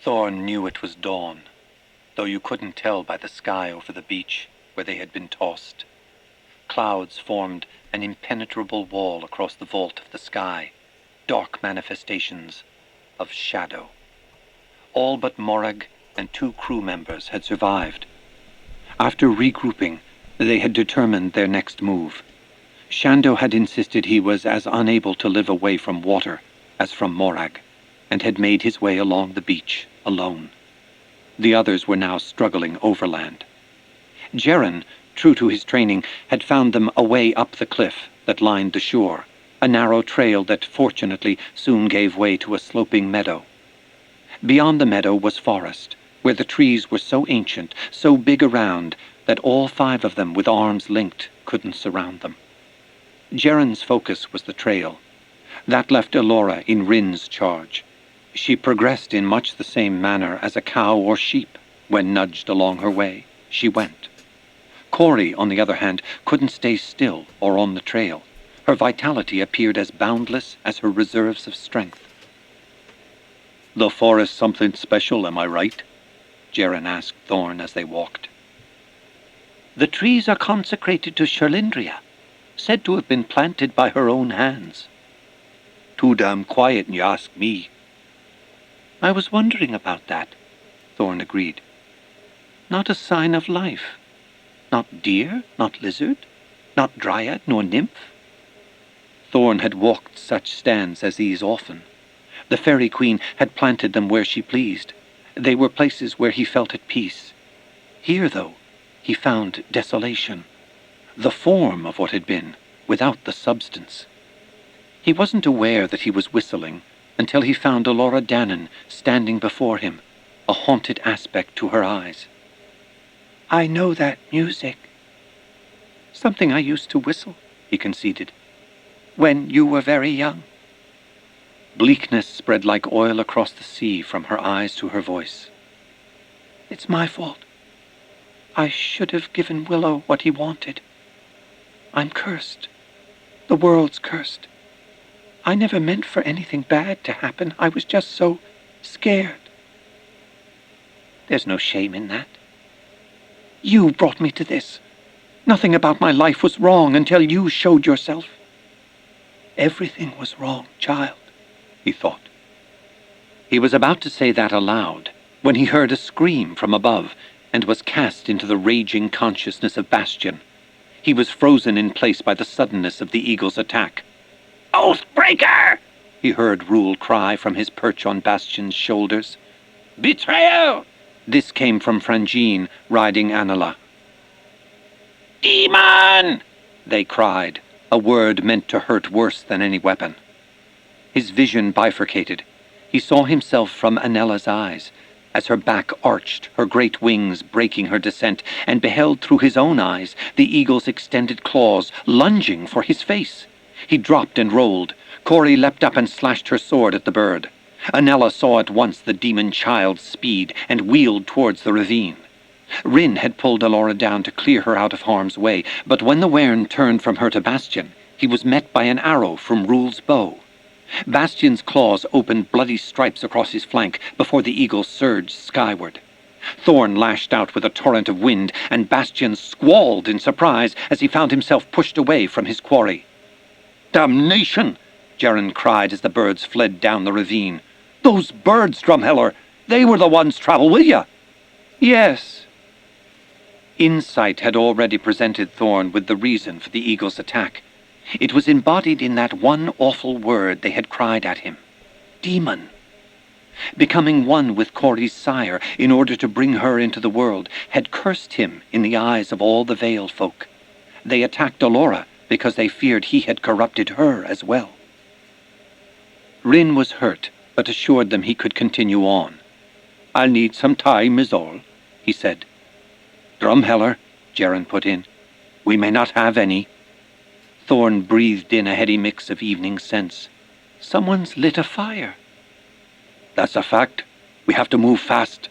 Thorn knew it was dawn, though you couldn't tell by the sky over the beach where they had been tossed. Clouds formed an impenetrable wall across the vault of the sky, dark manifestations of shadow. All but Morag and 2 crew members had survived. After regrouping, they had determined their next move. Shando had insisted he was as unable to live away from water as from Morag, and had made his way along the beach alone. The others were now struggling overland. Jaren, true to his training, had found them a way up the cliff that lined the shore, a narrow trail that fortunately soon gave way to a sloping meadow. Beyond the meadow was forest, where the trees were so ancient, so big around, that all 5 of them with arms linked couldn't surround them. Jaren's focus was the trail. That left Elora in Rin's charge. She progressed in much the same manner as a cow or sheep. When nudged along her way, she went. Corey, on the other hand, couldn't stay still or on the trail. Her vitality appeared as boundless as her reserves of strength. "The forest something special, am I right?" Jaren asked Thorn as they walked. "The trees are consecrated to Sherlindria, said to have been planted by her own hands." "Too damn quiet, and you ask me." "I was wondering about that," Thorn agreed. "Not a sign of life. Not deer, not lizard, not dryad nor nymph." Thorn had walked such stands as these often. The Fairy Queen had planted them where she pleased. They were places where he felt at peace. Here, though, he found desolation, the form of what had been, without the substance. He wasn't aware that he was whistling until he found Elora Danan standing before him, a haunted aspect to her eyes. "I know that music." "Something I used to whistle," he conceded, "when you were very young." Bleakness spread like oil across the sea from her eyes to her voice. "It's my fault. I should have given Willow what he wanted. I'm cursed. The world's cursed. I never meant for anything bad to happen. I was just so scared." "There's no shame in that. You brought me to this. Nothing about my life was wrong until you showed yourself." "Everything was wrong, child," he thought. He was about to say that aloud when he heard a scream from above and was cast into the raging consciousness of Bastion. He was frozen in place by the suddenness of the eagle's attack. "Oathbreaker!" he heard Rule cry from his perch on Bastion's shoulders. "Betrayal!" This came from Frangine, riding Anila. "Demon!" they cried, a word meant to hurt worse than any weapon. His vision bifurcated. He saw himself from Anela's eyes, as her back arched, her great wings breaking her descent, and beheld through his own eyes the eagle's extended claws lunging for his face. He dropped and rolled. Corey leapt up and slashed her sword at the bird. Anela saw at once the demon child's speed and wheeled towards the ravine. Rin had pulled Elora down to clear her out of harm's way, but when the Wern turned from her to Bastion, he was met by an arrow from Rule's bow. Bastion's claws opened bloody stripes across his flank before the eagle surged skyward. Thorn lashed out with a torrent of wind, and Bastion squalled in surprise as he found himself pushed away from his quarry. "Damnation!" Jaren cried as the birds fled down the ravine. "Those birds, Drumheller! They were the ones travel with you!" "Yes." Insight had already presented Thorn with the reason for the eagle's attack. It was embodied in that one awful word they had cried at him. Demon. Becoming one with Corey's sire in order to bring her into the world had cursed him in the eyes of all the Vale folk. They attacked Elora because they feared he had corrupted her as well. Rin was hurt, but assured them he could continue on. "I'll need some time, is all," he said. "Drumheller," Jaren put in. "We may not have any." Thorn breathed in a heady mix of evening scents. "Someone's lit a fire." "That's a fact. We have to move fast."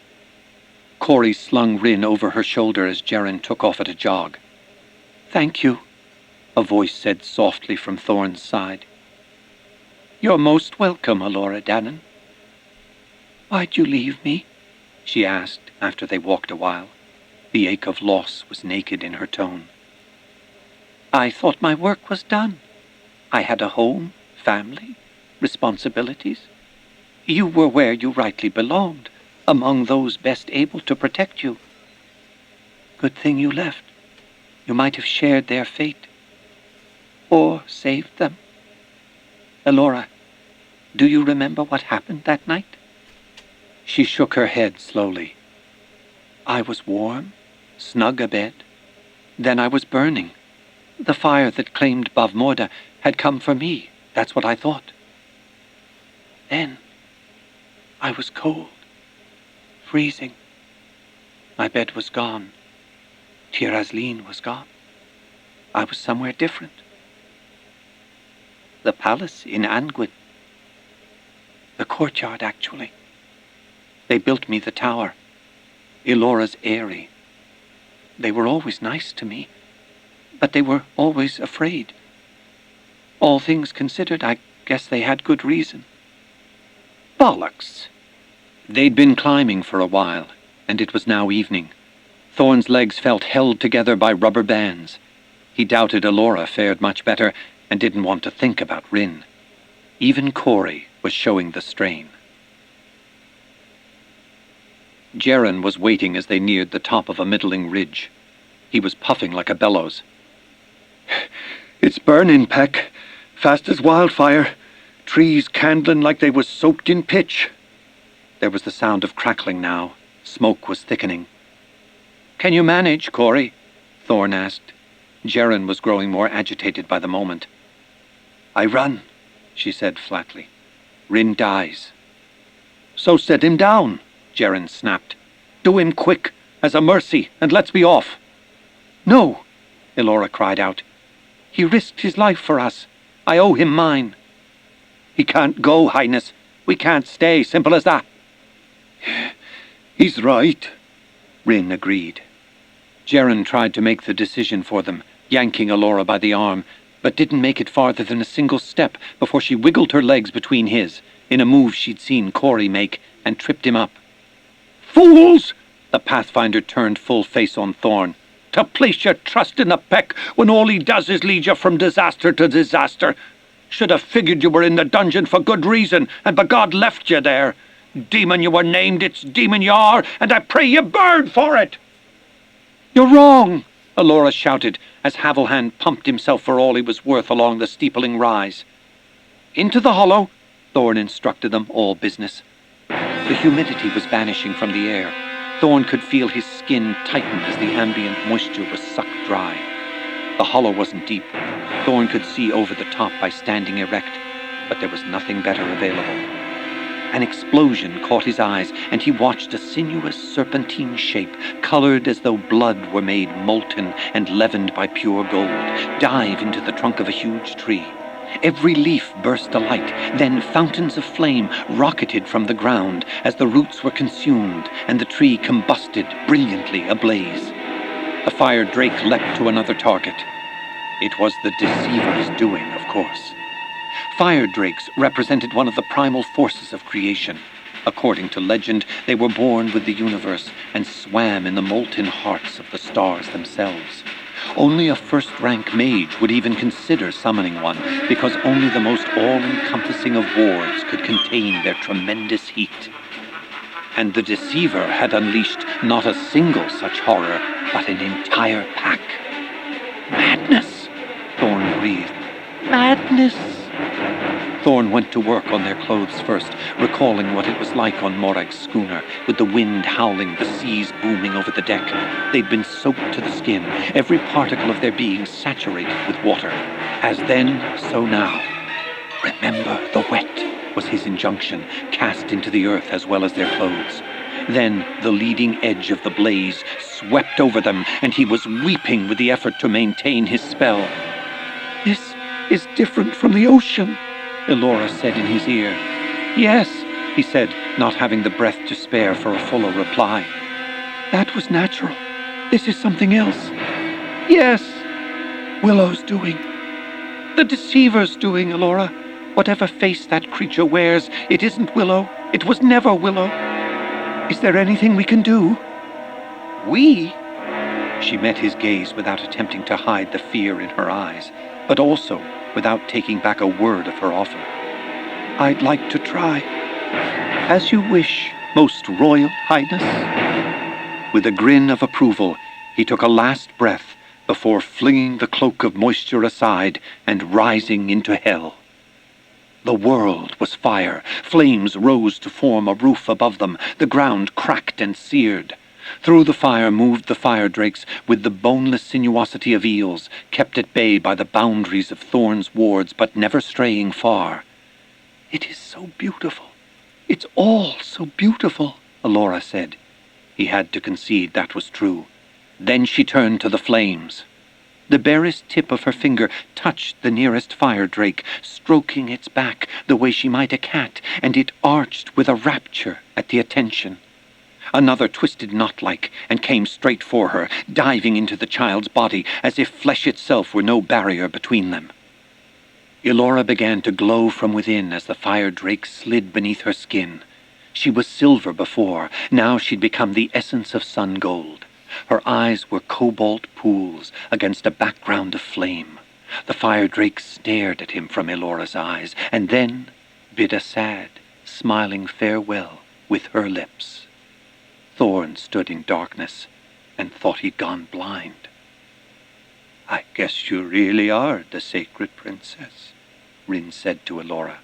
Corey slung Rin over her shoulder as Jaren took off at a jog. "Thank you," a voice said softly from Thorn's side. "You're most welcome, Elora Danan." "Why'd you leave me?" she asked after they walked a while. The ache of loss was naked in her tone. "I thought my work was done. I had a home, family, responsibilities. You were where you rightly belonged, among those best able to protect you. Good thing you left. You might have shared their fate. Or saved them. Elora, do you remember what happened that night?" She shook her head slowly. "I was warm, snug abed. Then I was burning. The fire that claimed Bavmorda had come for me. That's what I thought. Then I was cold, freezing. My bed was gone. Tirazlin was gone. I was somewhere different. The palace in Anguin. The courtyard, actually. They built me the tower. Elora's eyrie. They were always nice to me, but they were always afraid. All things considered, I guess they had good reason." "Bollocks!" They'd been climbing for a while, and it was now evening. Thorn's legs felt held together by rubber bands. He doubted Elora fared much better and didn't want to think about Rin. Even Corey was showing the strain. Jaren was waiting as they neared the top of a middling ridge. He was puffing like a bellows. "It's burning, Peck. Fast as wildfire. Trees candling like they was soaked in pitch." There was the sound of crackling now. Smoke was thickening. "Can you manage, Corey?" Thorn asked. Jaren was growing more agitated by the moment. "I run," she said flatly. "Rin dies." "So set him down," Jaren snapped. "Do him quick, as a mercy, and let's be off." "No," Elora cried out. "He risked his life for us. I owe him mine." "He can't go, Highness. We can't stay, simple as that." "He's right," Rin agreed. Jaren tried to make the decision for them, yanking Elora by the arm, but didn't make it farther than a single step before she wiggled her legs between his, in a move she'd seen Corey make, and tripped him up. "Fools!" The Pathfinder turned full face on Thorn. "To place your trust in the Peck when all he does is lead you from disaster to disaster. Should have figured you were in the dungeon for good reason, and b'God left you there. Demon you were named, it's demon you are, and I pray you burn for it!" "You're wrong!" Elora shouted, as Havelhand pumped himself for all he was worth along the steepling rise. "Into the hollow," Thorn instructed them, all business. The humidity was vanishing from the air. Thorn could feel his skin tighten as the ambient moisture was sucked dry. The hollow wasn't deep. Thorn could see over the top by standing erect, but there was nothing better available. An explosion caught his eyes, and he watched a sinuous serpentine shape, colored as though blood were made molten and leavened by pure gold, dive into the trunk of a huge tree. Every leaf burst alight, then fountains of flame rocketed from the ground as the roots were consumed and the tree combusted, brilliantly ablaze. The fire drake leapt to another target. It was the Deceiver's doing, of course. Fire drakes represented one of the primal forces of creation. According to legend, they were born with the universe and swam in the molten hearts of the stars themselves. Only a first-rank mage would even consider summoning one, because only the most all-encompassing of wards could contain their tremendous heat. And the Deceiver had unleashed not a single such horror, but an entire pack. "Madness!" Thorn breathed. "Madness!" Thorn went to work on their clothes first, recalling what it was like on Morag's schooner, with the wind howling, the seas booming over the deck. They'd been soaked to the skin, every particle of their being saturated with water. As then, so now. "Remember the wet," was his injunction, cast into the earth as well as their clothes. Then the leading edge of the blaze swept over them, and he was weeping with the effort to maintain his spell. "This is different from the ocean," Elora said in his ear. "Yes," he said, not having the breath to spare for a fuller reply. "That was natural. This is something else." "Yes, Willow's doing. The Deceiver's doing, Elora. Whatever face that creature wears, it isn't Willow. It was never, Willow. Is there anything we can do?" "We?" She met his gaze without attempting to hide the fear in her eyes, but also without taking back a word of her offer. "I'd like to try." "As you wish, Most Royal Highness." With a grin of approval, he took a last breath before flinging the cloak of moisture aside and rising into hell. The world was fire. Flames rose to form a roof above them. The ground cracked and seared. Through the fire moved the fire drakes with the boneless sinuosity of eels, kept at bay by the boundaries of Thorn's wards, but never straying far. "It is so beautiful. It's all so beautiful," Elora said. He had to concede that was true. Then she turned to the flames. The barest tip of her finger touched the nearest fire drake, stroking its back the way she might a cat, and it arched with a rapture at the attention. Another twisted knot-like and came straight for her, diving into the child's body as if flesh itself were no barrier between them. Elora began to glow from within as the fire drake slid beneath her skin. She was silver before, now she'd become the essence of sun gold. Her eyes were cobalt pools against a background of flame. The fire drake stared at him from Elora's eyes, and then bid a sad, smiling farewell with her lips. Thorn stood in darkness and thought he'd gone blind. "I guess you really are the sacred princess," Rin said to Elora.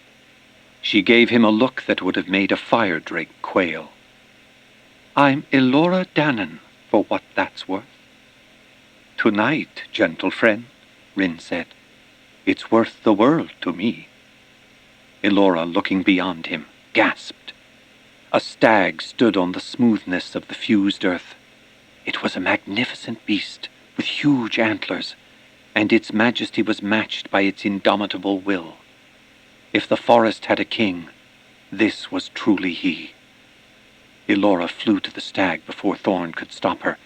She gave him a look that would have made a fire drake quail. "I'm Elora Danan, for what that's worth." "Tonight, gentle friend," Rin said, "it's worth the world to me." Elora, looking beyond him, gasped. A stag stood on the smoothness of the fused earth. It was a magnificent beast with huge antlers, and its majesty was matched by its indomitable will. If the forest had a king, this was truly he. Elora flew to the stag before Thorn could stop her.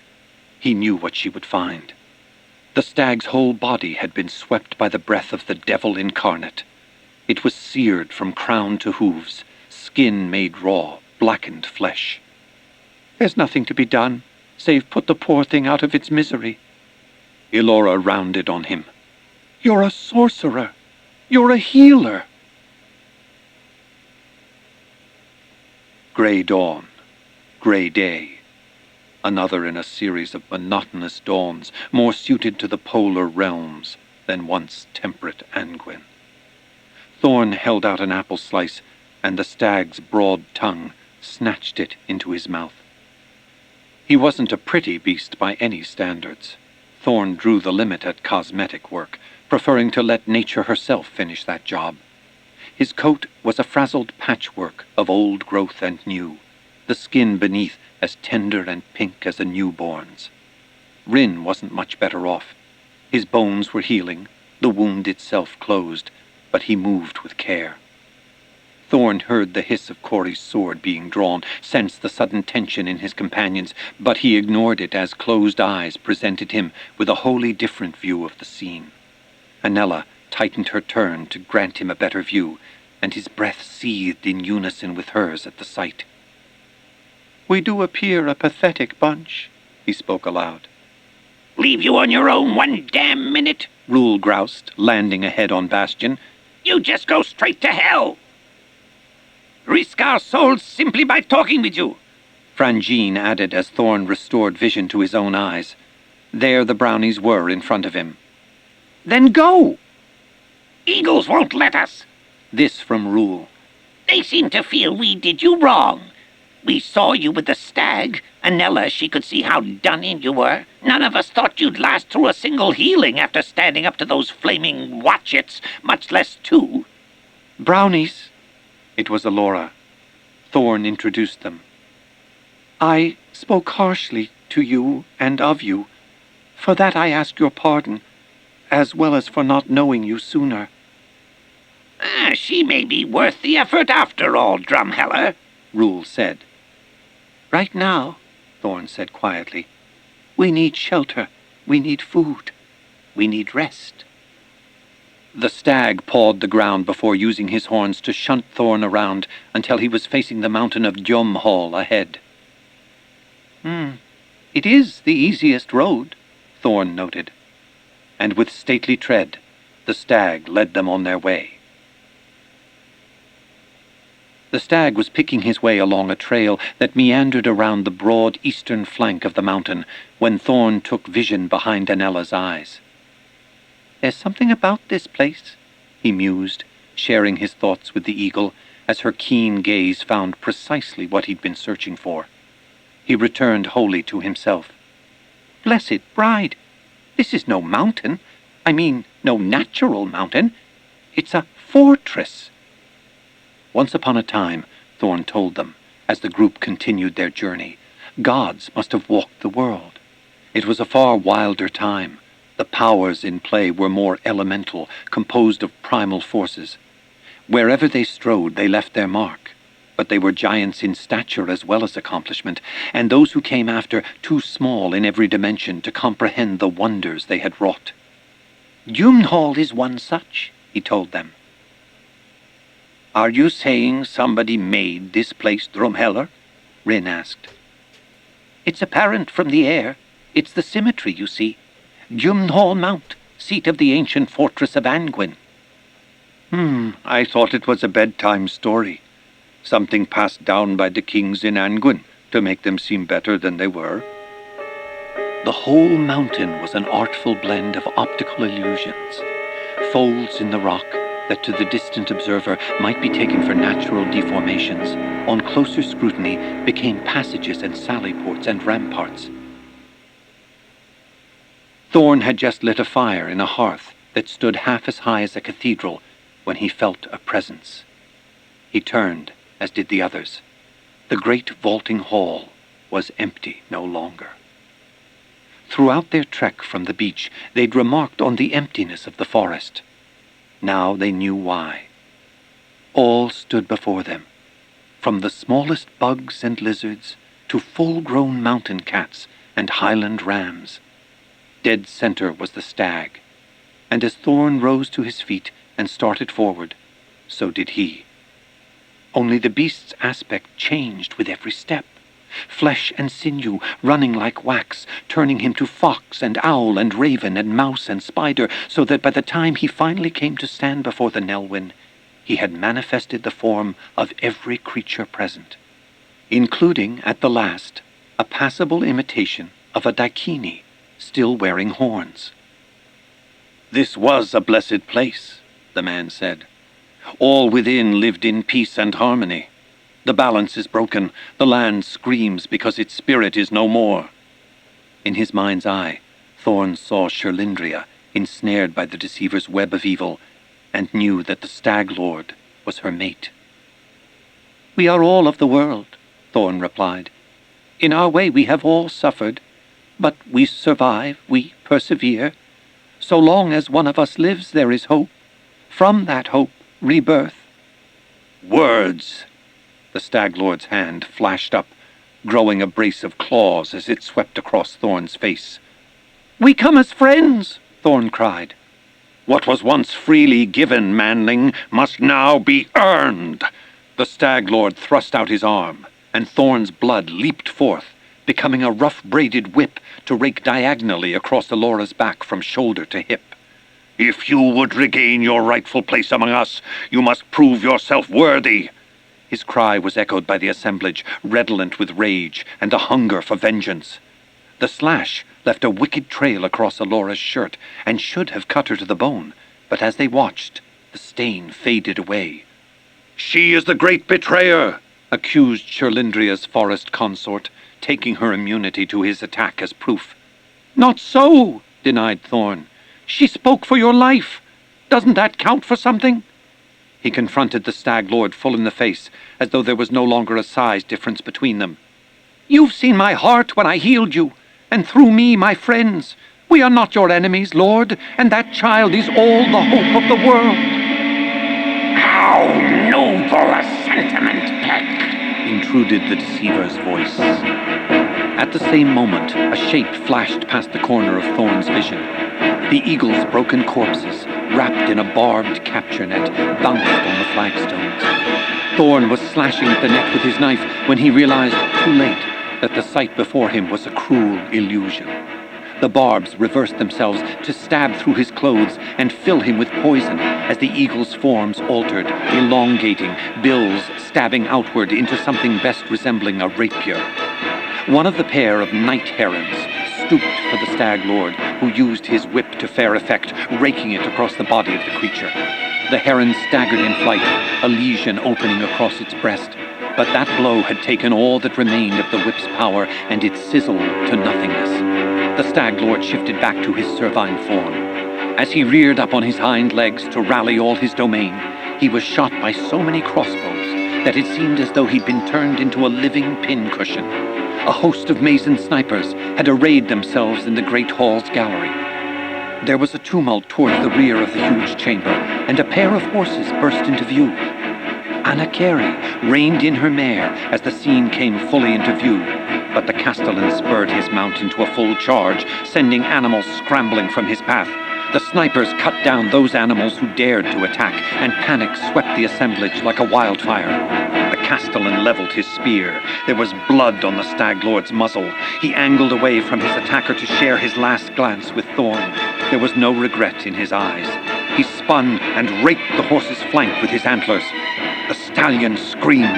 He knew what she would find. The stag's whole body had been swept by the breath of the devil incarnate. It was seared from crown to hooves, skin made raw, blackened flesh. "There's nothing to be done, save put the poor thing out of its misery." Elora rounded on him. "You're a sorcerer. You're a healer." Gray dawn, gray day. Another in a series of monotonous dawns, more suited to the polar realms than once temperate Anguin. Thorn held out an apple slice, and the stag's broad tongue snatched it into his mouth. He wasn't a pretty beast by any standards. Thorn drew the limit at cosmetic work, preferring to let nature herself finish that job. His coat was a frazzled patchwork of old growth and new, the skin beneath as tender and pink as a newborn's. Rin wasn't much better off. His bones were healing, the wound itself closed, but he moved with care. Thorn heard the hiss of Corey's sword being drawn, sensed the sudden tension in his companions, but he ignored it as closed eyes presented him with a wholly different view of the scene. Anella tightened her turn to grant him a better view, and his breath seethed in unison with hers at the sight. "We do appear a pathetic bunch," he spoke aloud. "Leave you on your own one damn minute," Rule groused, landing ahead on Bastion. "You just go straight to hell. Risk our souls simply by talking with you." Frangine added as Thorn restored vision to his own eyes. There the brownies were in front of him. "Then go!" "Eagles won't let us." This from Rule. "They seem to feel we did you wrong. We saw you with the stag. Anella, she could see how done-in you were. None of us thought you'd last through a single healing after standing up to those flaming watchets, much less two." "Brownies." It was Elora. Thorn introduced them. "I spoke harshly to you and of you. For that I ask your pardon, as well as for not knowing you sooner." She may be worth the effort after all, Drumheller," Rule said. "Right now," Thorn said quietly, "we need shelter, we need food, we need rest." The stag pawed the ground before using his horns to shunt Thorn around until he was facing the mountain of Djumhal ahead. It is the easiest road, Thorn noted. And with stately tread, the stag led them on their way. The stag was picking his way along a trail that meandered around the broad eastern flank of the mountain when Thorn took vision behind Anella's eyes. "There's something about this place," he mused, sharing his thoughts with the eagle as her keen gaze found precisely what he'd been searching for. He returned wholly to himself. "Blessed bride, this is no mountain. I mean, no natural mountain. It's a fortress." Once upon a time, Thorn told them, as the group continued their journey, gods must have walked the world. It was a far wilder time. The powers in play were more elemental, composed of primal forces. Wherever they strode, they left their mark. But they were giants in stature as well as accomplishment, and those who came after too small in every dimension to comprehend the wonders they had wrought. "Djumhal is one such," he told them. "Are you saying somebody made this place Drumheller?" Rin asked. "It's apparent from the air. It's the symmetry, you see. Djumhal Mount, seat of the ancient fortress of Angwin." I thought it was a bedtime story. Something passed down by the kings in Angwin to make them seem better than they were." The whole mountain was an artful blend of optical illusions, folds in the rock that to the distant observer might be taken for natural deformations, on closer scrutiny became passages and sally ports and ramparts. Thorn had just lit a fire in a hearth that stood half as high as a cathedral when he felt a presence. He turned, as did the others. The great vaulting hall was empty no longer. Throughout their trek from the beach, they'd remarked on the emptiness of the forest. Now they knew why. All stood before them, from the smallest bugs and lizards to full-grown mountain cats and highland rams. Dead center was the stag, and as Thorn rose to his feet and started forward, so did he. Only the beast's aspect changed with every step. Flesh and sinew running like wax, turning him to fox and owl and raven and mouse and spider, so that by the time he finally came to stand before the Nelwyn, he had manifested the form of every creature present, including, at the last, a passable imitation of a daikini, still wearing horns. "This was a blessed place," the man said. "All within lived in peace and harmony. The balance is broken. The land screams because its spirit is no more." In his mind's eye, Thorn saw Sherlindria, ensnared by the deceiver's web of evil, and knew that the Stag Lord was her mate. "We are all of the world," Thorn replied. "In our way we have all suffered, but we survive, we persevere. So long as one of us lives, there is hope. From that hope, rebirth." "Words!" The Stag Lord's hand flashed up, growing a brace of claws as it swept across Thorn's face. "We come as friends!" Thorn cried. "What was once freely given, manling, must now be earned!" The Stag Lord thrust out his arm, and Thorn's blood leaped forth, becoming a rough braided whip to rake diagonally across Alora's back from shoulder to hip. "If you would regain your rightful place among us, you must prove yourself worthy." His cry was echoed by the assemblage, redolent with rage and a hunger for vengeance. The slash left a wicked trail across Alora's shirt and should have cut her to the bone, but as they watched, the stain faded away. "She is the great betrayer," accused Sherlindria's forest consort, taking her immunity to his attack as proof. "Not so," denied Thorn. "She spoke for your life. Doesn't that count for something?" He confronted the Stag Lord full in the face, as though there was no longer a size difference between them. "You've seen my heart when I healed you, and through me my friends. We are not your enemies, Lord, and that child is all the hope of the world." "How noble a sentiment, Peck!" intruded the deceiver's voice. At the same moment, a shape flashed past the corner of Thorn's vision. The eagle's broken corpses, wrapped in a barbed capture net, bounced on the flagstones. Thorn was slashing at the net with his knife when he realized, too late, that the sight before him was a cruel illusion. The barbs reversed themselves to stab through his clothes and fill him with poison as the eagle's forms altered, elongating, bills stabbing outward into something best resembling a rapier. One of the pair of night herons stooped for the stag lord, who used his whip to fair effect, raking it across the body of the creature. The heron staggered in flight, a lesion opening across its breast. But that blow had taken all that remained of the whip's power, and it sizzled to nothingness. The stag lord shifted back to his cervine form. As he reared up on his hind legs to rally all his domain, he was shot by so many crossbows that it seemed as though he'd been turned into a living pincushion. A host of Mason snipers had arrayed themselves in the great hall's gallery. There was a tumult towards the rear of the huge chamber, and a pair of horses burst into view. Anna Carey reined in her mare as the scene came fully into view, but the castellan spurred his mount into a full charge, sending animals scrambling from his path. The snipers cut down those animals who dared to attack, and panic swept the assemblage like a wildfire. The castellan leveled his spear. There was blood on the stag lord's muzzle. He angled away from his attacker to share his last glance with Thorn. There was no regret in his eyes. He spun and raked the horse's flank with his antlers. The stallion screamed.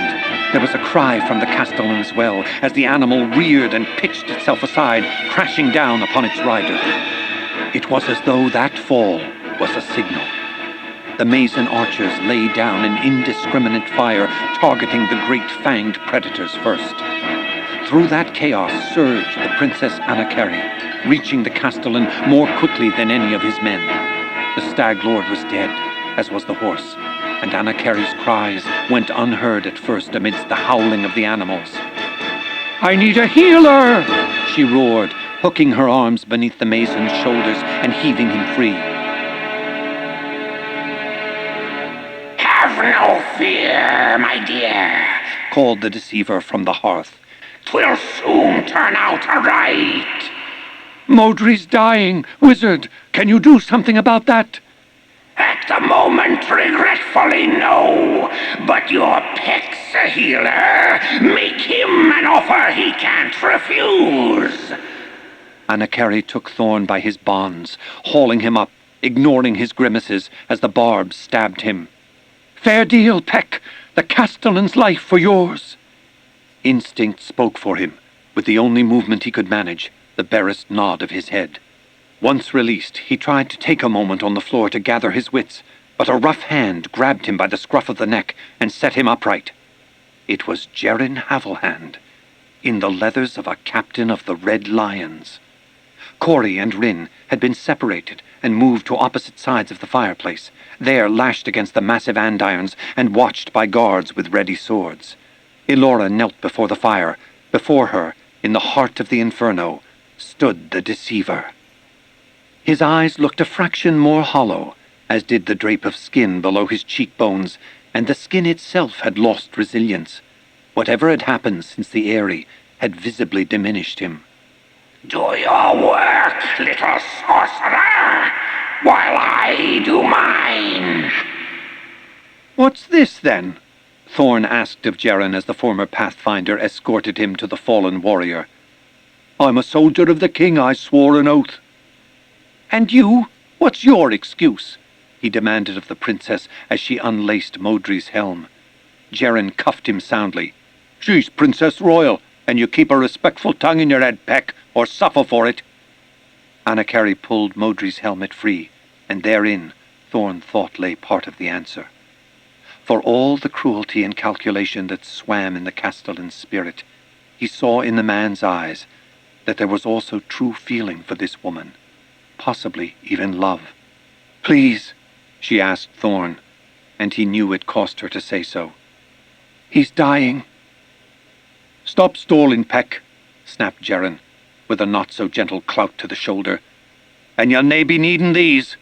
There was a cry from the castellan as well, as the animal reared and pitched itself aside, crashing down upon its rider. It was as though that fall was a signal. The Mason archers laid down an indiscriminate fire, targeting the great fanged predators first. Through that chaos surged the Princess Anna Carey, reaching the castellan more quickly than any of his men. The stag lord was dead, as was the horse, and Anna Carey's cries went unheard at first amidst the howling of the animals. "I need a healer!" she roared, hooking her arms beneath the Mason's shoulders and heaving him free. "Have no fear, my dear," called the deceiver from the hearth. "'Twill soon turn out all right." "Modri's dying! Wizard, can you do something about that?" "At the moment, regretfully, no. But your Peck's a healer. Make him an offer he can't refuse." Anna Carey took Thorn by his bonds, hauling him up, ignoring his grimaces as the barbs stabbed him. "Fair deal, Peck. The castellan's life for yours." Instinct spoke for him, with the only movement he could manage, the barest nod of his head. Once released, he tried to take a moment on the floor to gather his wits, but a rough hand grabbed him by the scruff of the neck and set him upright. It was Gerin Havelhand, in the leathers of a captain of the Red Lions. Corey and Rin had been separated and moved to opposite sides of the fireplace, there lashed against the massive andirons and watched by guards with ready swords. Elora knelt before the fire. Before her, in the heart of the inferno, stood the deceiver. His eyes looked a fraction more hollow, as did the drape of skin below his cheekbones, and the skin itself had lost resilience. Whatever had happened since the Eyrie had visibly diminished him. "Do your work, little sorcerer, while I do mine." "What's this, then?" Thorn asked of Gerin as the former Pathfinder escorted him to the fallen warrior. "I'm a soldier of the king, I swore an oath." "And you? What's your excuse?" he demanded of the princess as she unlaced Modri's helm. Gerin cuffed him soundly. "She's Princess Royal, and you keep a respectful tongue in your head, Peck, or suffer for it." Anna Carey pulled Modri's helmet free, and therein Thorn thought lay part of the answer. For all the cruelty and calculation that swam in the castellan's spirit, he saw in the man's eyes that there was also true feeling for this woman, possibly even love. "Please," she asked Thorn, and he knew it cost her to say so. "He's dying." "Stop stalling, Peck," snapped Gerin, with a not-so-gentle clout to the shoulder. "And you'll nae be needing these."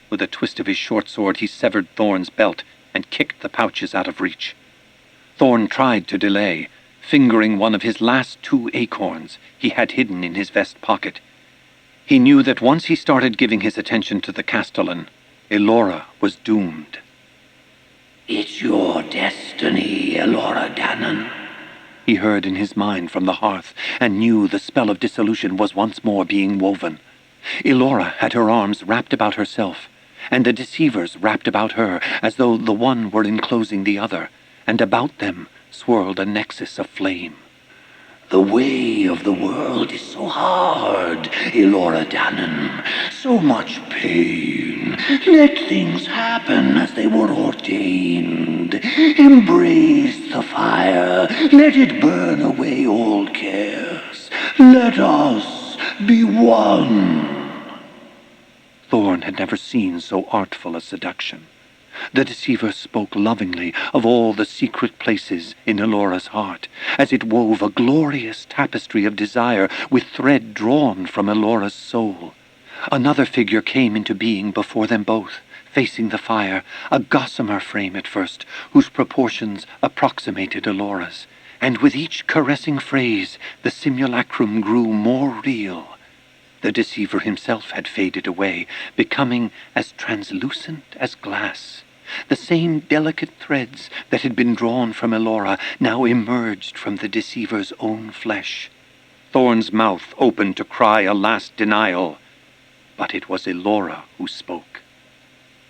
With a twist of his short sword, he severed Thorn's belt and kicked the pouches out of reach. Thorn tried to delay, fingering one of his last 2 acorns he had hidden in his vest pocket. He knew that once he started giving his attention to the castellan, Elora was doomed. "It's your destiny, Elora Dannon," he heard in his mind from the hearth, and knew the spell of dissolution was once more being woven. Elora had her arms wrapped about herself, and the deceivers wrapped about her, as though the one were enclosing the other, and about them swirled a nexus of flame. "The way of the world is so hard, Elora Dannon. So much pain. Let things happen as they were ordained. Embrace the fire. Let it burn away all cares. Let us be one." Thorn had never seen so artful a seduction. The deceiver spoke lovingly of all the secret places in Elora's heart, as it wove a glorious tapestry of desire with thread drawn from Elora's soul. Another figure came into being before them both, facing the fire, a gossamer frame at first, whose proportions approximated Elora's, and with each caressing phrase the simulacrum grew more real. The deceiver himself had faded away, becoming as translucent as glass. The same delicate threads that had been drawn from Elora now emerged from the deceiver's own flesh. Thorn's mouth opened to cry a last denial, but it was Elora who spoke.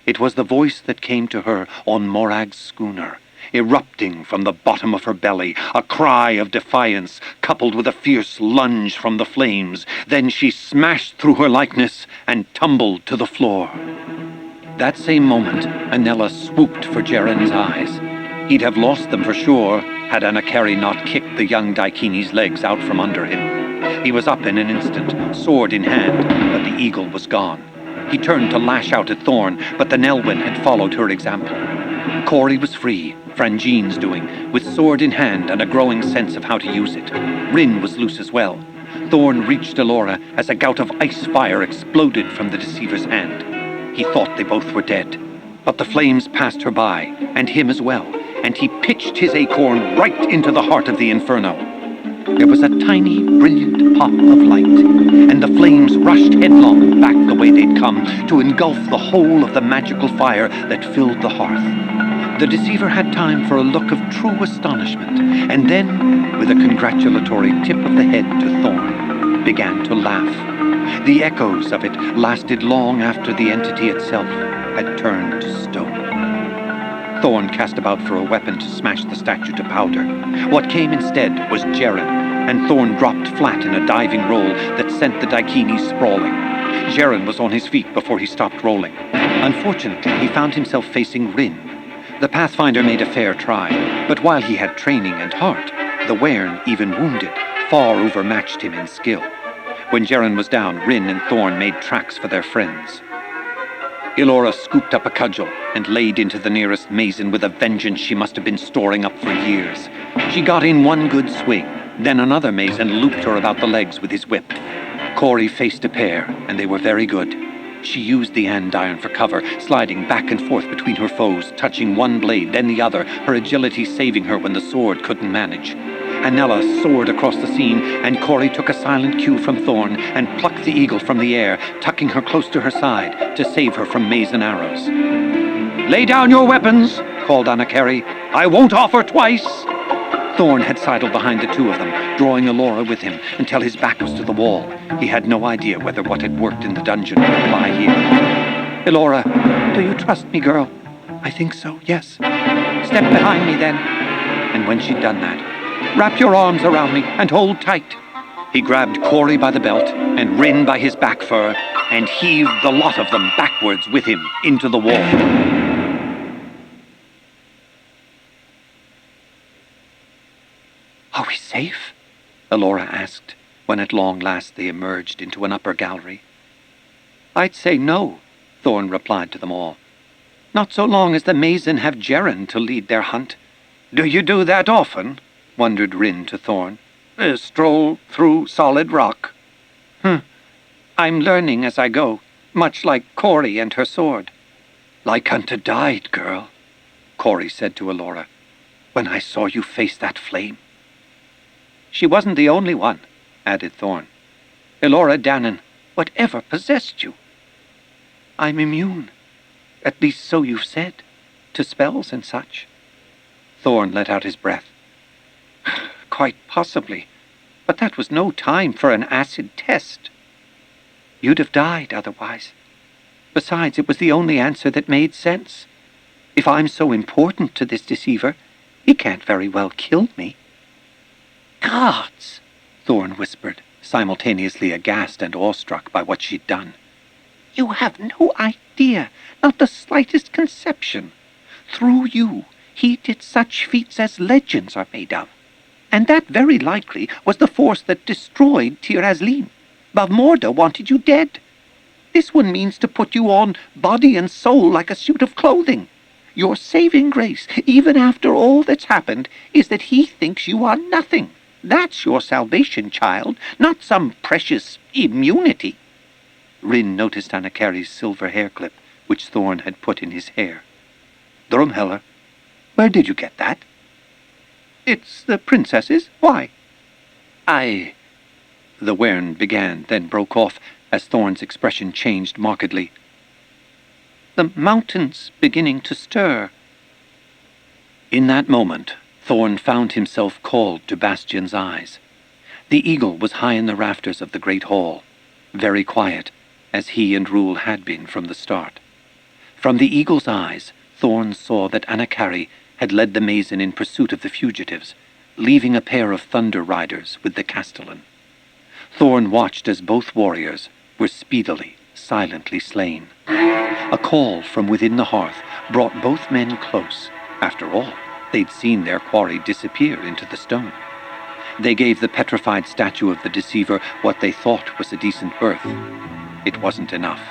It was the voice that came to her on Morag's schooner, erupting from the bottom of her belly, a cry of defiance, coupled with a fierce lunge from the flames. Then she smashed through her likeness and tumbled to the floor. That same moment, Anella swooped for Jaren's eyes. He'd have lost them for sure, had Anakari not kicked the young Daikini's legs out from under him. He was up in an instant, sword in hand, but the eagle was gone. He turned to lash out at Thorn, but the Nelwyn had followed her example. Corey was free, Frangine's doing, with sword in hand and a growing sense of how to use it. Rin was loose as well. Thorn reached Elora as a gout of ice fire exploded from the deceiver's hand. He thought they both were dead, but the flames passed her by, and him as well, and he pitched his acorn right into the heart of the inferno. There was a tiny, brilliant pop of light, and the flames rushed headlong back the way they'd come to engulf the whole of the magical fire that filled the hearth. The deceiver had time for a look of true astonishment, and then, with a congratulatory tip of the head to Thorn, began to laugh. The echoes of it lasted long after the entity itself had turned to stone. Thorn cast about for a weapon to smash the statue to powder. What came instead was Jaren, and Thorn dropped flat in a diving roll that sent the Daikini sprawling. Jaren was on his feet before he stopped rolling. Unfortunately, he found himself facing Rin. The Pathfinder made a fair try, but while he had training and heart, the Wern, even wounded, far overmatched him in skill. When Jaren was down, Rin and Thorn made tracks for their friends. Elora scooped up a cudgel and laid into the nearest Mason with a vengeance she must have been storing up for years. She got in one good swing, then another Mason looped her about the legs with his whip. Corey faced a pair, and they were very good. She used the andiron for cover, sliding back and forth between her foes, touching one blade, then the other, her agility saving her when the sword couldn't manage. Anella soared across the scene, and Corey took a silent cue from Thorn and plucked the eagle from the air, tucking her close to her side to save her from mace and arrows. "Lay down your weapons," called Anakari. "I won't offer twice." Thorn had sidled behind the two of them, drawing Elora with him until his back was to the wall. He had no idea whether what had worked in the dungeon would apply here. "Elora, do you trust me, girl?" "I think so, yes." "Step behind me, then." And when she'd done that, "Wrap your arms around me and hold tight." He grabbed Corey by the belt and Rin by his back fur and heaved the lot of them backwards with him into the wall. "Are we safe?" Elora asked, when at long last they emerged into an upper gallery. "I'd say no," Thorn replied to them all. "Not so long as the Mason have Jaren to lead their hunt." "Do you do that often?" wondered Rin to Thorn. "Stroll through solid rock?" "I'm learning as I go, much like Corey and her sword." "Like unto died, girl," Corey said to Elora, "when I saw you face that flame." "She wasn't the only one," added Thorn. "Elora Dannon, whatever possessed you?" "I'm immune." At least so you've said, to spells and such. Thorn let out his breath. Quite possibly, but that was no time for an acid test. You'd have died otherwise. Besides, it was the only answer that made sense. If I'm so important to this deceiver, he can't very well kill me. Gods! Thorn whispered, simultaneously aghast and awestruck by what she'd done. You have no idea, not the slightest conception. Through you, he did such feats as legends are made of. And that very likely was the force that destroyed Tir Asleen. Bavmorda wanted you dead. This one means to put you on body and soul like a suit of clothing. Your saving grace, even after all that's happened, is that he thinks you are nothing. That's your salvation, child, not some precious immunity. Rin noticed Anakari's silver hair clip, which Thorn had put in his hair. Drumheller, where did you get that? It's the princess's. Why? The Wern began, then broke off as Thorn's expression changed markedly. The mountain's beginning to stir. In that moment, Thorn found himself called to Bastion's eyes. The eagle was high in the rafters of the great hall, very quiet, as he and Rule had been from the start. From the eagle's eyes, Thorn saw that Anakari had led the Mason in pursuit of the fugitives, leaving a pair of thunder riders with the castellan. Thorn watched as both warriors were speedily, silently slain. A call from within the hearth brought both men close. After all, they'd seen their quarry disappear into the stone. They gave the petrified statue of the deceiver what they thought was a decent berth. It wasn't enough.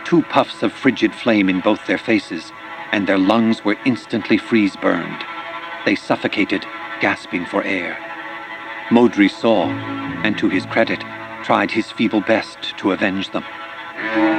2 puffs of frigid flame in both their faces, and their lungs were instantly freeze-burned. They suffocated, gasping for air. Modri saw, and to his credit, tried his feeble best to avenge them.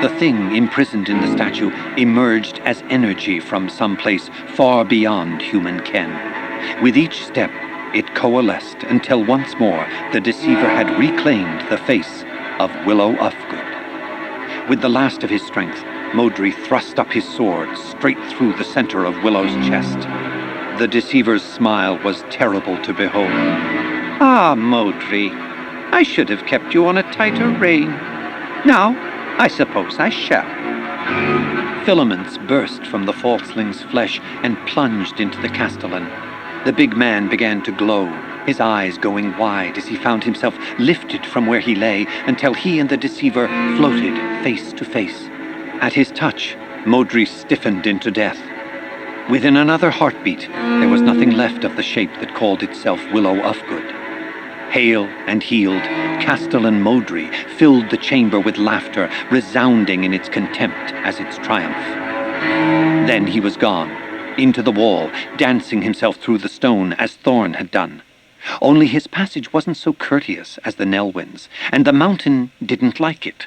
The thing imprisoned in the statue emerged as energy from some place far beyond human ken. With each step, it coalesced until once more the deceiver had reclaimed the face of Willow Ufgood. With the last of his strength, Modri thrust up his sword straight through the center of Willow's chest. The deceiver's smile was terrible to behold. Ah, Modri, I should have kept you on a tighter rein. Now, I suppose I shall. Filaments burst from the falseling's flesh and plunged into the castellan. The big man began to glow, his eyes going wide as he found himself lifted from where he lay until he and the deceiver floated face to face. At his touch, Modri stiffened into death. Within another heartbeat, there was nothing left of the shape that called itself Willow Ufgood. Hale and healed, Castellan Modri filled the chamber with laughter, resounding in its contempt as its triumph. Then he was gone, into the wall, dancing himself through the stone as Thorn had done. Only his passage wasn't so courteous as the Nelwyn's, and the mountain didn't like it.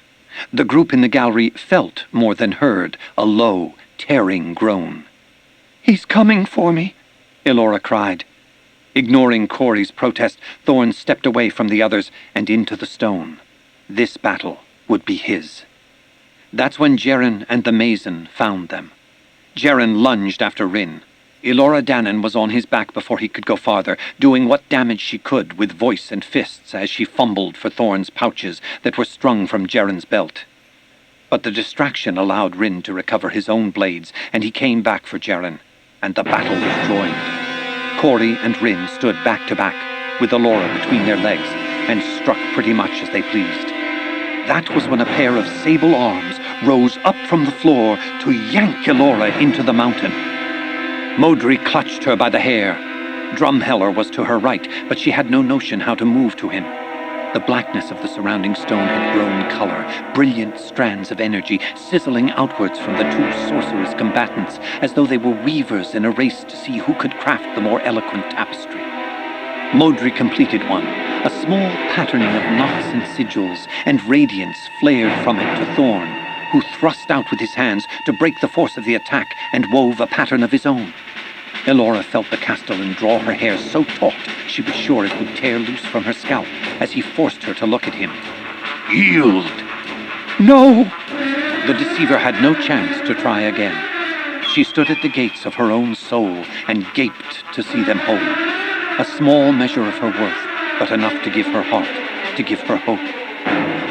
The group in the gallery felt more than heard a low, tearing groan. "He's coming for me," Elora cried. Ignoring Corey's protest, Thorn stepped away from the others and into the stone. This battle would be his. That's when Jeren and the Mason found them. Jeren lunged after Rin. Elora Danan was on his back before he could go farther, doing what damage she could with voice and fists as she fumbled for Thorn's pouches that were strung from Jeren's belt. But the distraction allowed Rin to recover his own blades, and he came back for Jeren, and the battle was joined. Corey and Rin stood back to back, with Elora between their legs, and struck pretty much as they pleased. That was when a pair of sable arms rose up from the floor to yank Elora into the mountain. Modri clutched her by the hair. Drumheller was to her right, but she had no notion how to move to him. The blackness of the surrounding stone had grown color, brilliant strands of energy sizzling outwards from the 2 sorceress combatants, as though they were weavers in a race to see who could craft the more eloquent tapestry. Modri completed one, a small patterning of knots and sigils, and radiance flared from it to Thorn, who thrust out with his hands to break the force of the attack and wove a pattern of his own. Elora felt the Castellan draw her hair so taut she was sure it would tear loose from her scalp as he forced her to look at him. Yield! No! the deceiver had no chance to try again. She stood at the gates of her own soul and gaped to see them whole. A small measure of her worth, but enough to give her heart, to give her hope.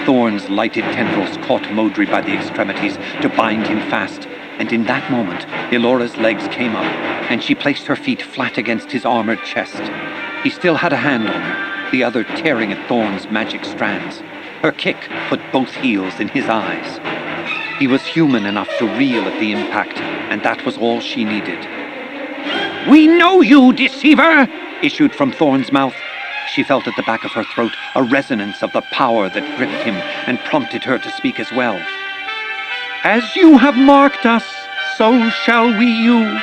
Thorn's lighted tendrils caught Modry by the extremities to bind him fast, and in that moment, Elora's legs came up, and she placed her feet flat against his armored chest. He still had a hand on her, the other tearing at Thorn's magic strands. Her kick put both heels in his eyes. He was human enough to reel at the impact, and that was all she needed. "We know you, deceiver!" issued from Thorn's mouth. She felt at the back of her throat a resonance of the power that gripped him and prompted her to speak as well. "As you have marked us, so shall we you."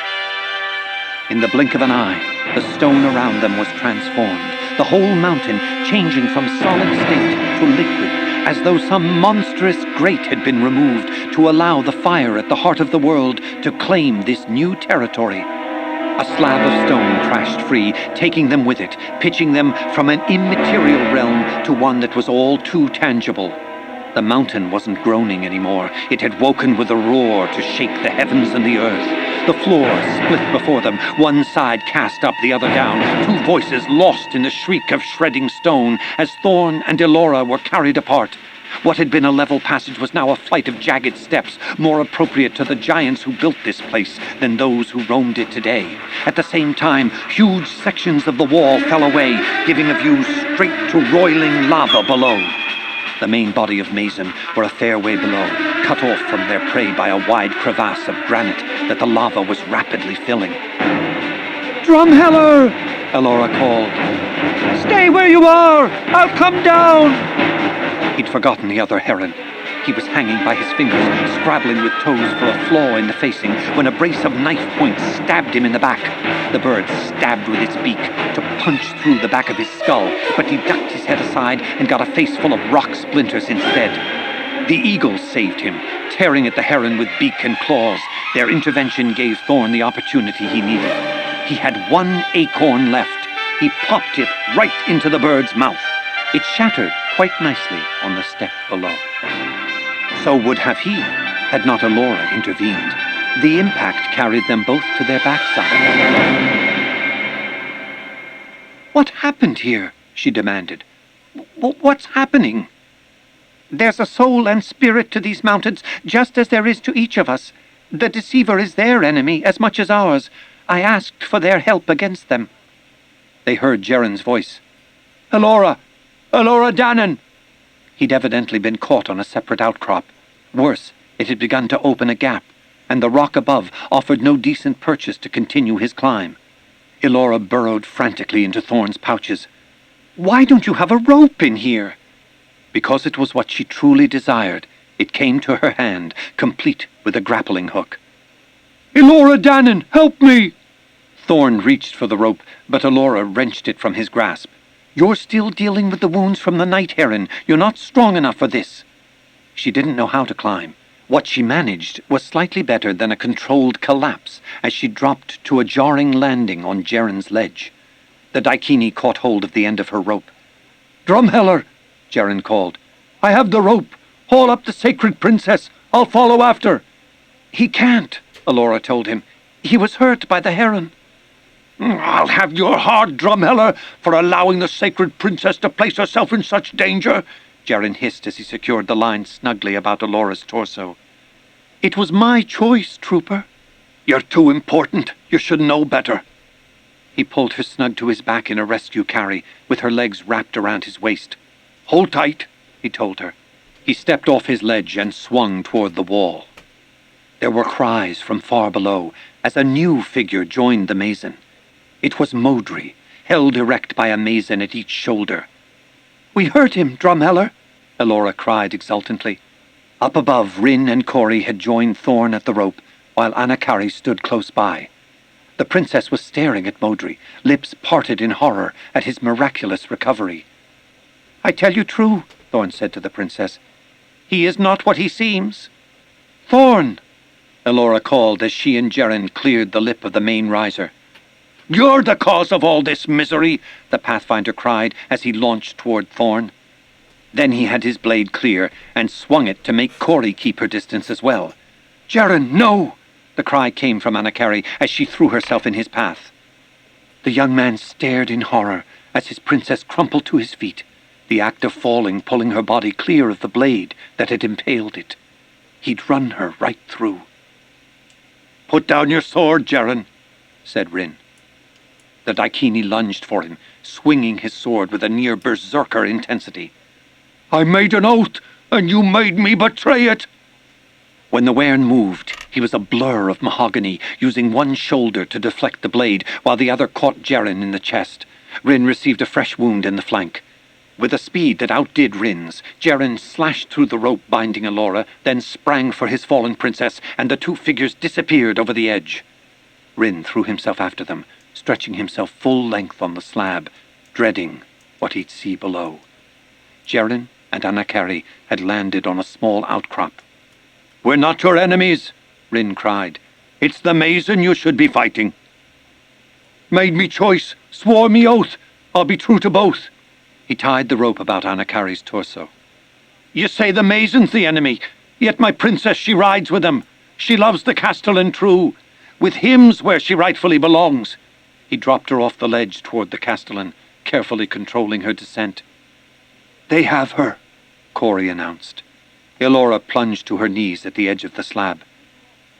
In the blink of an eye, the stone around them was transformed, the whole mountain changing from solid state to liquid, as though some monstrous grate had been removed to allow the fire at the heart of the world to claim this new territory. A slab of stone crashed free, taking them with it, pitching them from an immaterial realm to one that was all too tangible. The mountain wasn't groaning anymore. It had woken with a roar to shake the heavens and the earth. The floor split before them, one side cast up, the other down, two voices lost in the shriek of shredding stone as Thorn and Elora were carried apart. What had been a level passage was now a flight of jagged steps, more appropriate to the giants who built this place than those who roamed it today. At the same time, huge sections of the wall fell away, giving a view straight to roiling lava below. The main body of Mason were a fair way below, cut off from their prey by a wide crevasse of granite that the lava was rapidly filling. "Drumheller!" Elora called. "Stay where you are! I'll come down!" He'd forgotten the other heron. He was hanging by his fingers, scrabbling with toes for a flaw in the facing, when a brace of knife points stabbed him in the back. The bird stabbed with its beak to punch through the back of his skull, but he ducked his head aside and got a face full of rock splinters instead. The eagles saved him, tearing at the heron with beak and claws. Their intervention gave Thorn the opportunity he needed. He had one acorn left. He popped it right into the bird's mouth. It shattered quite nicely on the step below. So would have he, had not Elora intervened. The impact carried them both to their backside. "What happened here?" she demanded. "What's happening?" "There's a soul and spirit to these mountains, just as there is to each of us. The deceiver is their enemy as much as ours. I asked for their help against them." They heard Geren's voice. "Elora! Elora Danan!" He'd evidently been caught on a separate outcrop. Worse, it had begun to open a gap, and the rock above offered no decent purchase to continue his climb. Elora burrowed frantically into Thorn's pouches. "Why don't you have a rope in here?" Because it was what she truly desired, it came to her hand, complete with a grappling hook. "Elora Danan, help me!" Thorn reached for the rope, but Elora wrenched it from his grasp. "You're still dealing with the wounds from the night heron. You're not strong enough for this." She didn't know how to climb. What she managed was slightly better than a controlled collapse as she dropped to a jarring landing on Geren's ledge. The Daikini caught hold of the end of her rope. "Drumheller!" Geren called. "I have the rope. Haul up the sacred princess. I'll follow after." "He can't," Elora told him. "He was hurt by the heron." "I'll have your heart, Drumheller, for allowing the sacred princess to place herself in such danger," Geren hissed as he secured the line snugly about Elora's torso. "It was my choice, trooper." "You're too important. You should know better." He pulled her snug to his back in a rescue carry, with her legs wrapped around his waist. "Hold tight," he told her. He stepped off his ledge and swung toward the wall. There were cries from far below as a new figure joined the Mason. It was Modry, held erect by a Mason at each shoulder. "We hurt him, Drumheller," Elora cried exultantly. Up above, Rin and Cori had joined Thorn at the rope, while Anakari stood close by. The princess was staring at Modry, lips parted in horror at his miraculous recovery. "I tell you true," Thorn said to the princess. "He is not what he seems." "Thorn!" Elora called as she and Geren cleared the lip of the main riser. "You're the cause of all this misery," the Pathfinder cried as he launched toward Thorn. Then he had his blade clear and swung it to make Corey keep her distance as well. "Jaren, no!" the cry came from Anakari as she threw herself in his path. The young man stared in horror as his princess crumpled to his feet, the act of falling pulling her body clear of the blade that had impaled it. He'd run her right through. "Put down your sword, Jaren," said Rin. The Daikini lunged for him, swinging his sword with a near berserker intensity. "I made an oath, and you made me betray it!" When the Wern moved, he was a blur of mahogany, using one shoulder to deflect the blade, while the other caught Jaren in the chest. Rin received a fresh wound in the flank. With a speed that outdid Rin's, Jaren slashed through the rope binding Elora, then sprang for his fallen princess, and the two figures disappeared over the edge. Rin threw himself after them, stretching himself full length on the slab, dreading what he'd see below. Jaren and Anakari had landed on a small outcrop. "We're not your enemies," Rin cried. "It's the Mason you should be fighting." "Made me choice, swore me oath. I'll be true to both." He tied the rope about Anakari's torso. "You say the Mason's the enemy, yet my princess, she rides with him. She loves the Castellan true. With him's where she rightfully belongs." He dropped her off the ledge toward the Castellan, carefully controlling her descent. "They have her," Corey announced. Elora plunged to her knees at the edge of the slab.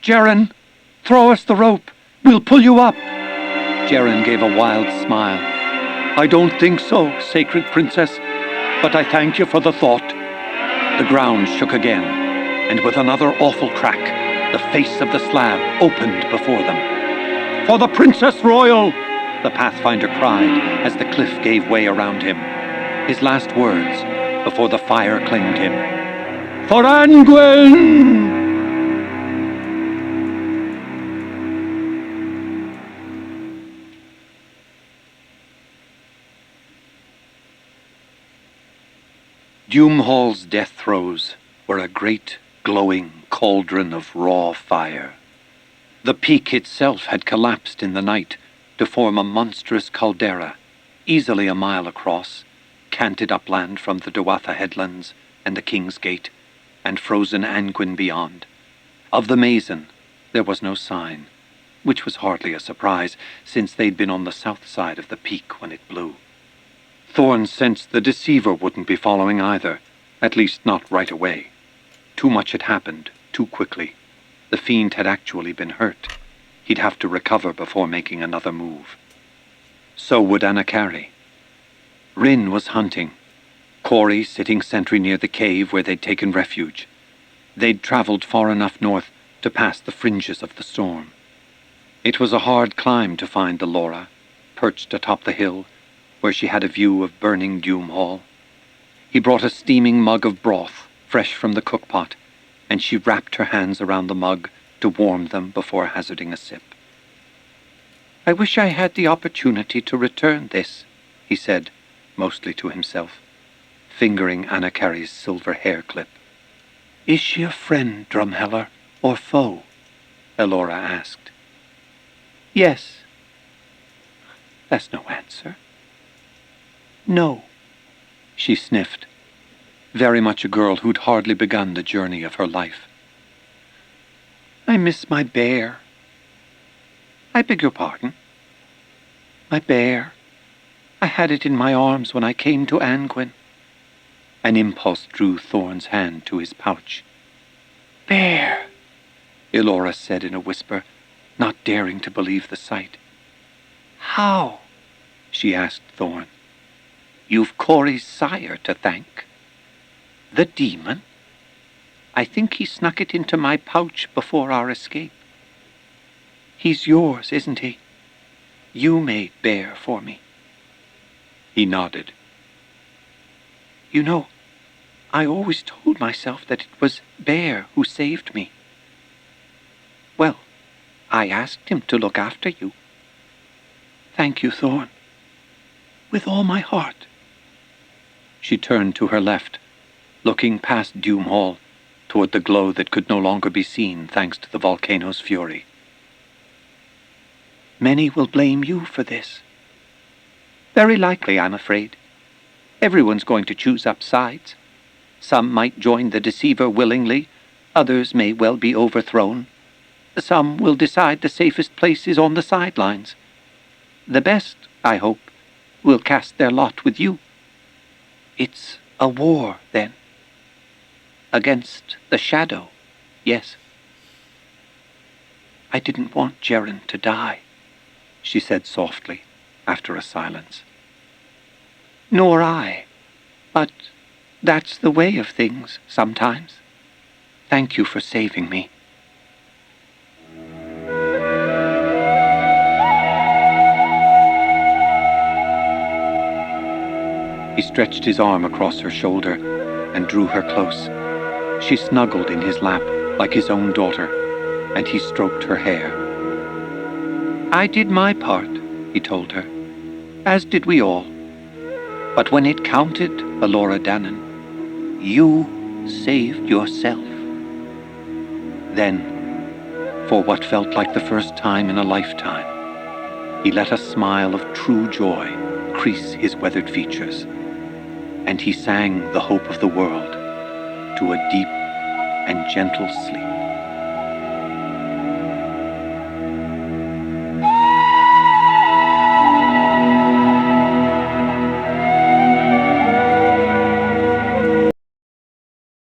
"Jaren, throw us the rope. We'll pull you up." Jaren gave a wild smile. "I don't think so, sacred princess, but I thank you for the thought." The ground shook again, and with another awful crack, the face of the slab opened before them. "For the Princess Royal!" the Pathfinder cried as the cliff gave way around him. His last words before the fire claimed him. "For Angwin!" Doomhall's death throes were a great, glowing cauldron of raw fire. The peak itself had collapsed in the night to form a monstrous caldera, easily a mile across, canted upland from the Dewatha headlands and the King's Gate, and frozen Angwin beyond. Of the Mason, there was no sign, which was hardly a surprise, since they'd been on the south side of the peak when it blew. Thorn sensed the Deceiver wouldn't be following either, at least not right away. Too much had happened, too quickly. The fiend had actually been hurt. He'd have to recover before making another move. So would Anakari. Rin was hunting, Corey sitting sentry near the cave where they'd taken refuge. They'd traveled far enough north to pass the fringes of the storm. It was a hard climb to find the Laura, perched atop the hill, where she had a view of burning Doomhall. He brought a steaming mug of broth, fresh from the cookpot, and she wrapped her hands around the mug to warm them before hazarding a sip. "I wish I had the opportunity to return this," he said, mostly to himself, fingering Anakari's silver hair clip. "Is she a friend, Drumheller, or foe?" Elora asked. "Yes." "That's no answer." "No," she sniffed, very much a girl who'd hardly begun the journey of her life. "I miss my bear." "I beg your pardon?" "My bear. I had it in my arms when I came to Angwin." An impulse drew Thorn's hand to his pouch. "Bear," Elora said in a whisper, not daring to believe the sight. "How?" she asked Thorn. "You've Corey's sire to thank." "The demon? I think he snuck it into my pouch before our escape." "He's yours, isn't he? You made Bear for me." He nodded. "You know, I always told myself that it was Bear who saved me. Well, I asked him to look after you." "Thank you, Thorn. With all my heart." She turned to her left, looking past Doomhall toward the glow that could no longer be seen thanks to the volcano's fury. "Many will blame you for this." "Very likely, I'm afraid. Everyone's going to choose up sides. Some might join the deceiver willingly, others may well be overthrown. Some will decide the safest place is on the sidelines. The best, I hope, will cast their lot with you. It's a war, then. Against the shadow, yes. I didn't want Jeren to die, she said softly, after a silence. Nor I, but that's the way of things sometimes. Thank you for saving me. He stretched his arm across her shoulder and drew her close. She snuggled in his lap like his own daughter, and he stroked her hair. I did my part, he told her, as did we all. But when it counted, Elora Danan, you saved yourself. Then, for what felt like the first time in a lifetime, he let a smile of true joy crease his weathered features, and he sang the hope of the world to a deep and gentle sleep.